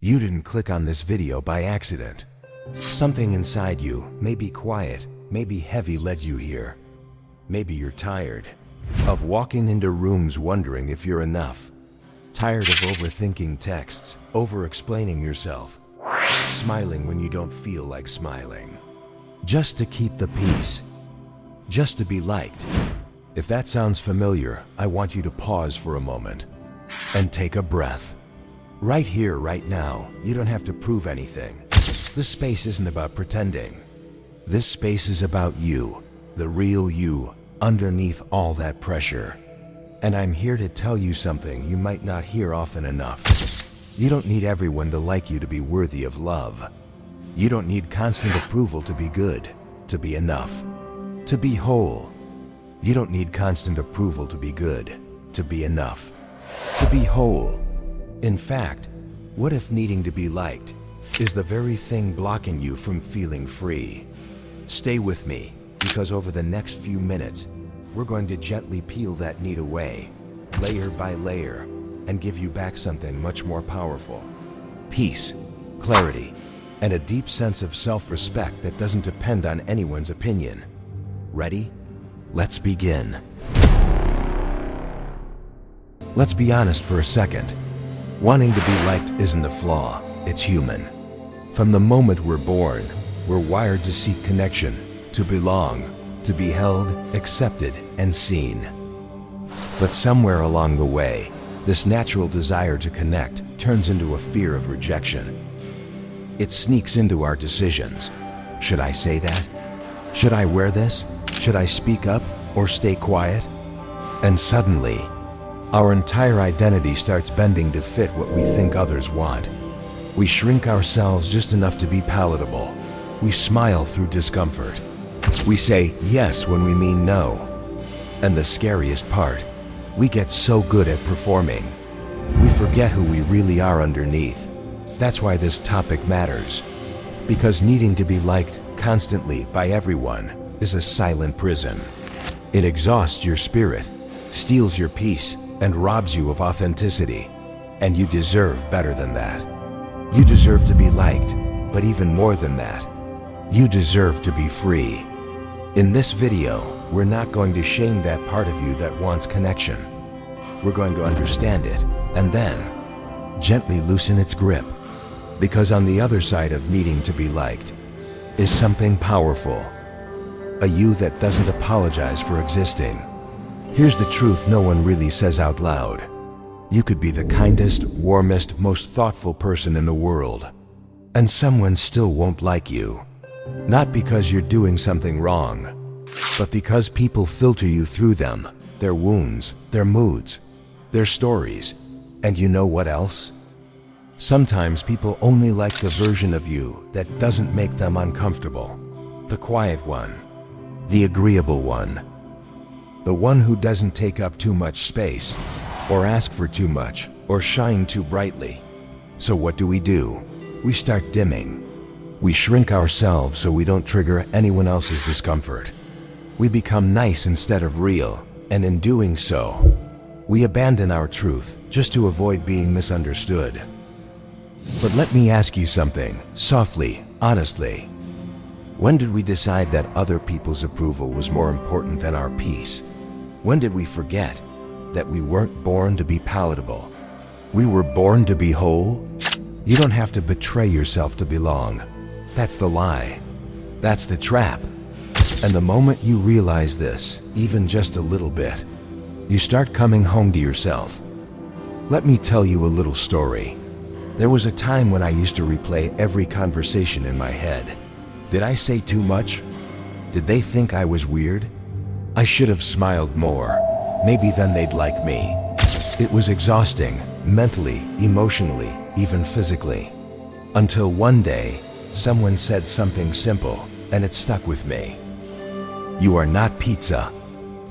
You didn't click on this video by accident. Something inside you, maybe quiet, maybe heavy, led you here. Maybe you're tired of walking into rooms wondering if you're enough. Tired of overthinking texts, over-explaining yourself, smiling when you don't feel like smiling. Just to keep the peace. Just to be liked. If that sounds familiar, I want you to pause for a moment and take a breath. Right here, right now, you don't have to prove anything. This space isn't about pretending. This space is about you, the real you, underneath all that pressure. And I'm here to tell you something you might not hear often enough. You don't need everyone to like you to be worthy of love. You don't need constant approval to be good, to be enough, to be whole. You don't need constant approval to be good, to be enough, to be whole. In fact, what if needing to be liked is the very thing blocking you from feeling free? Stay with me, because over the next few minutes, we're going to gently peel that need away, layer by layer, and give you back something much more powerful. Peace, clarity, and a deep sense of self-respect that doesn't depend on anyone's opinion. Ready? Let's begin. Let's be honest for a second. Wanting to be liked isn't a flaw, it's human. From the moment we're born, we're wired to seek connection, to belong, to be held, accepted, and seen. But somewhere along the way, this natural desire to connect turns into a fear of rejection. It sneaks into our decisions. Should I say that? Should I wear this? Should I speak up or stay quiet? And suddenly, our entire identity starts bending to fit what we think others want. We shrink ourselves just enough to be palatable. We smile through discomfort. We say yes when we mean no. And the scariest part, we get so good at performing. We forget who we really are underneath. That's why this topic matters. Because needing to be liked constantly by everyone is a silent prison. It exhausts your spirit, steals your peace, and robs you of authenticity. And you deserve better than that. You deserve to be liked, but even more than that, you deserve to be free. In this video, we're not going to shame that part of you that wants connection. We're going to understand it, and then gently loosen its grip. Because on the other side of needing to be liked is something powerful. A you that doesn't apologize for existing. Here's the truth no one really says out loud. You could be the kindest, warmest, most thoughtful person in the world, and someone still won't like you. Not because you're doing something wrong, but because people filter you through them, their wounds, their moods, their stories. And you know what else? Sometimes people only like the version of you that doesn't make them uncomfortable. The quiet one. The agreeable one. The one who doesn't take up too much space, or ask for too much, or shine too brightly. So what do? We start dimming. We shrink ourselves so we don't trigger anyone else's discomfort. We become nice instead of real, and in doing so, we abandon our truth just to avoid being misunderstood. But let me ask you something, softly, honestly. When did we decide that other people's approval was more important than our peace? When did we forget that we weren't born to be palatable? We were born to be whole? You don't have to betray yourself to belong. That's the lie. That's the trap. And the moment you realize this, even just a little bit, you start coming home to yourself. Let me tell you a little story. There was a time when I used to replay every conversation in my head. Did I say too much? Did they think I was weird? I should have smiled more. Maybe then they'd like me. It was exhausting, mentally, emotionally, even physically. Until one day, someone said something simple, and it stuck with me. You are not pizza.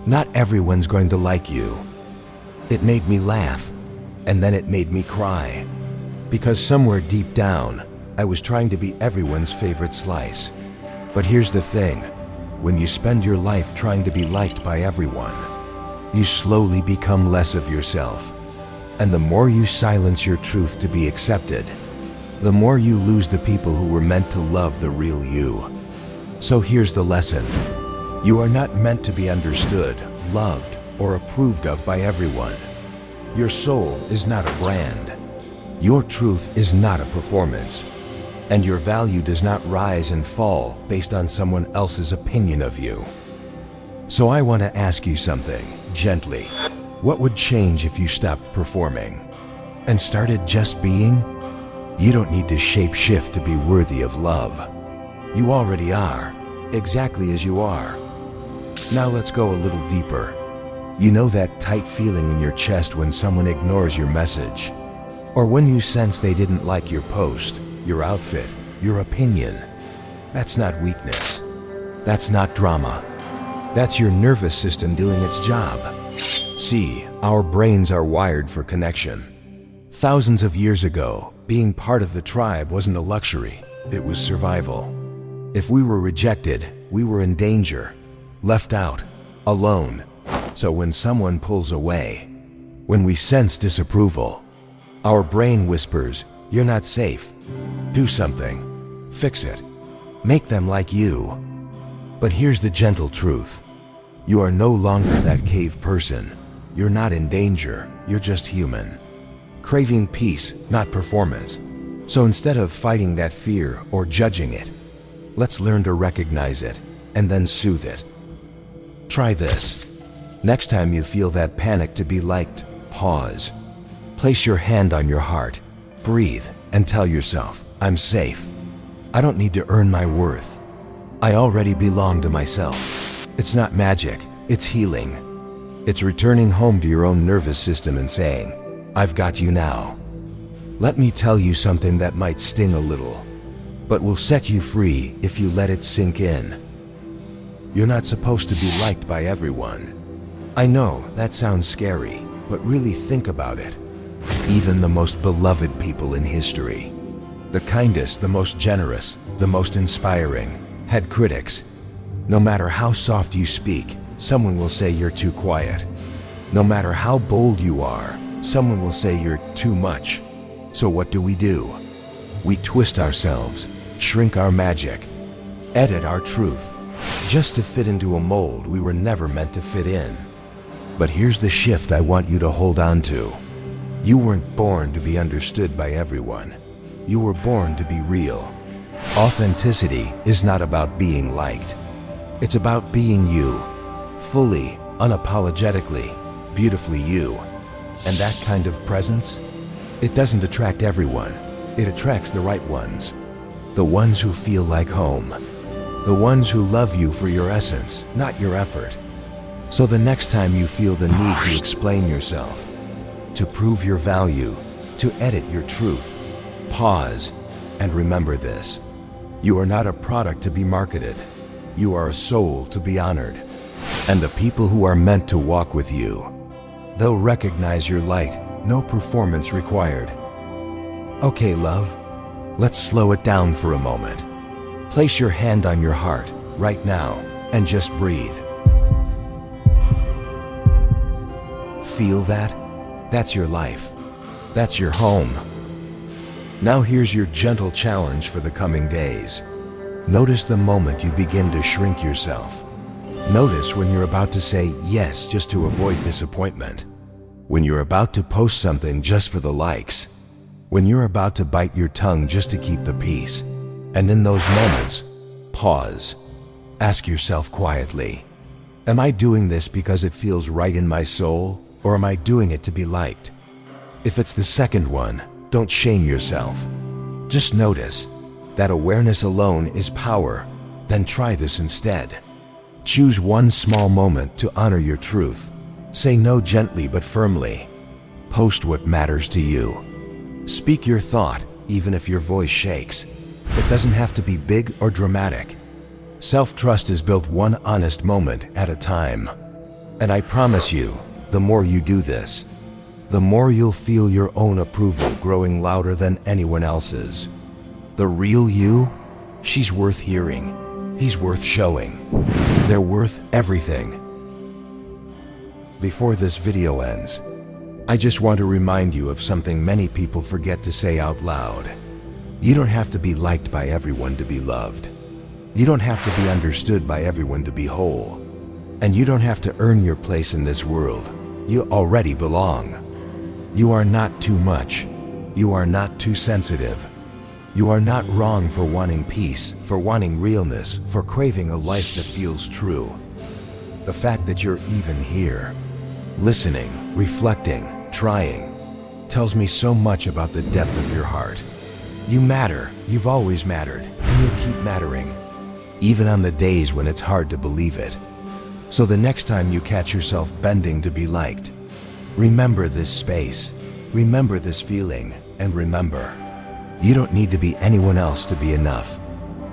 Not everyone's going to like you. It made me laugh, and then it made me cry. Because somewhere deep down, I was trying to be everyone's favorite slice. But here's the thing, when you spend your life trying to be liked by everyone, you slowly become less of yourself. And the more you silence your truth to be accepted, the more you lose the people who were meant to love the real you. So here's the lesson. You are not meant to be understood, loved, or approved of by everyone. Your soul is not a brand. Your truth is not a performance. And your value does not rise and fall based on someone else's opinion of you. So I want to ask you something, gently. What would change if you stopped performing and started just being? You don't need to shape-shift to be worthy of love. You already are, exactly as you are. Now let's go a little deeper. You know that tight feeling in your chest when someone ignores your message? Or when you sense they didn't like your post, your outfit, your opinion? That's not weakness. That's not drama. That's your nervous system doing its job. See, our brains are wired for connection. Thousands of years ago, being part of the tribe wasn't a luxury, it was survival. If we were rejected, we were in danger, left out, alone. So when someone pulls away, when we sense disapproval, our brain whispers, "You're not safe. Do something. Fix it. Make them like you." But here's the gentle truth. You are no longer that cave person. You're not in danger. You're just human. Craving peace, not performance. So instead of fighting that fear or judging it, let's learn to recognize it and then soothe it. Try this. Next time you feel that panic to be liked, pause. Place your hand on your heart, breathe, and tell yourself, "I'm safe. I don't need to earn my worth. I already belong to myself." It's not magic, it's healing. It's returning home to your own nervous system and saying, "I've got you now." Let me tell you something that might sting a little, but will set you free if you let it sink in. You're not supposed to be liked by everyone. I know that sounds scary, but really think about it. Even the most beloved people in history, the kindest, the most generous, the most inspiring, had critics. No matter how soft you speak, someone will say you're too quiet. No matter how bold you are, someone will say you're too much. So what do? We twist ourselves, shrink our magic, edit our truth, just to fit into a mold we were never meant to fit in. But here's the shift I want you to hold on to. You weren't born to be understood by everyone. You were born to be real. Authenticity is not about being liked. It's about being you, fully, unapologetically, beautifully you. And that kind of presence, it doesn't attract everyone. It attracts the right ones. The ones who feel like home. The ones who love you for your essence, not your effort. So the next time you feel the need to explain yourself, to prove your value, to edit your truth, pause and remember this. You are not a product to be marketed. You are a soul to be honored. And the people who are meant to walk with you, they'll recognize your light, no performance required. Okay, love, let's slow it down for a moment. Place your hand on your heart right now and just breathe. Feel that? That's your life. That's your home. Now here's your gentle challenge for the coming days. Notice the moment you begin to shrink yourself. Notice when you're about to say yes just to avoid disappointment. When you're about to post something just for the likes. When you're about to bite your tongue just to keep the peace. And in those moments, pause. Ask yourself quietly, am I doing this because it feels right in my soul? Or am I doing it to be liked? If it's the second one, don't shame yourself. Just notice that awareness alone is power. Then try this instead. Choose one small moment to honor your truth. Say no gently but firmly. Post what matters to you. Speak your thought, even if your voice shakes. It doesn't have to be big or dramatic. Self-trust is built one honest moment at a time. And I promise you, the more you do this, the more you'll feel your own approval growing louder than anyone else's. The real you, she's worth hearing. He's worth showing. They're worth everything. Before this video ends, I just want to remind you of something many people forget to say out loud. You don't have to be liked by everyone to be loved. You don't have to be understood by everyone to be whole. And you don't have to earn your place in this world. You already belong. You are not too much. You are not too sensitive. You are not wrong for wanting peace, for wanting realness, for craving a life that feels true. The fact that you're even here, listening, reflecting, trying, tells me so much about the depth of your heart. You matter, you've always mattered, and you'll keep mattering, even on the days when it's hard to believe it. So the next time you catch yourself bending to be liked, remember this space, remember this feeling, and remember, you don't need to be anyone else to be enough.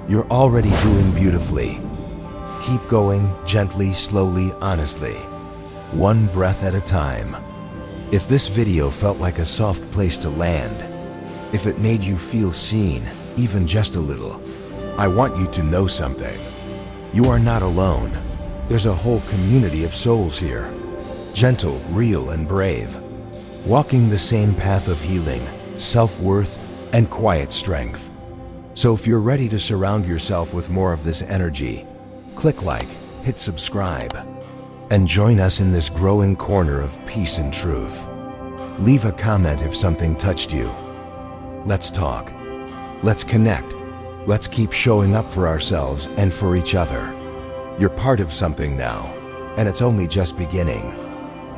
You're already doing beautifully. Keep going, gently, slowly, honestly, one breath at a time. If this video felt like a soft place to land, if it made you feel seen, even just a little, I want you to know something. You are not alone. There's a whole community of souls here, gentle, real, and brave, walking the same path of healing, self-worth, and quiet strength. So if you're ready to surround yourself with more of this energy, click like, hit subscribe, and join us in this growing corner of peace and truth. Leave a comment if something touched you. Let's talk. Let's connect. Let's keep showing up for ourselves and for each other. You're part of something now, and it's only just beginning.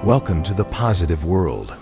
Welcome to the positive world.